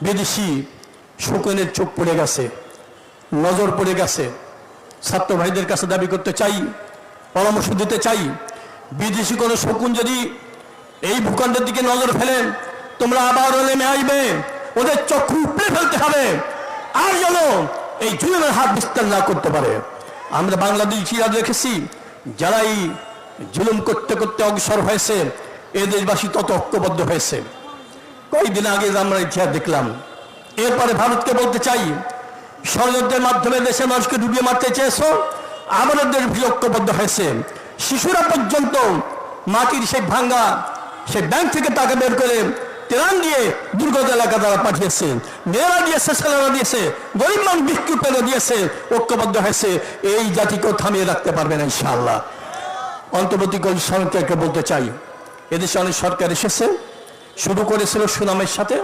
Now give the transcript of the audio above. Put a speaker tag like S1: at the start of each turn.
S1: বিদেশি শকুনের চোখ পড়ে গেছে, নজর পড়ে গেছে। ছাত্র ভাইদের কাছে দাবি করতে চাই, পরামর্শ দিতে চাই, বিদেশি কোনো শকুন যদি এই ভূখণ্ডের দিকে নজর ফেলেন, তোমরা আবারও নেমে আসবে, ওদের চক্ষু উপড়ে ফেলতে হবে, আর যেন এই জুলুমের হাত বিস্তার না করতে পারে। আমরা বাংলাদেশিরা দেখেছি, যারা এই জুলুম করতে করতে অগ্রসর হয়েছে, এ দেশবাসী তত ঐক্যবদ্ধ হয়েছে। কয়েকদিন আগে আমরা ইতিহাস দেখলাম। এরপরে ভারতকে বলতে চাই, ষড়যন্ত্রের মাধ্যমে দেশের মানুষকে ডুবিয়ে মারতে চেয়েছো, আমাদের দেশ ঐক্যবদ্ধ হয়েছে। শিশুরা পর্যন্ত মাটির সেই ভাঙ্গা সেই ব্যাংক থেকে টাকা বের করে ত্রাণ দিয়ে দুর্গত এলাকা তারা পাঠিয়েছে, মেয়েরা দিয়েছে, ছেলেরা দিয়েছে, গরিব মানুষ বিক্ষোভ পেলে দিয়েছে, ঐক্যবদ্ধ হয়েছে। এই জাতিকেও থামিয়ে রাখতে পারবে না ইনশাআল্লাহ। অন্তর্বর্তীকালীন সরকারকে বলতে চাই, এদেশে অনেক সরকার এসেছে, শুরু করেছিল সুনামের সাথে,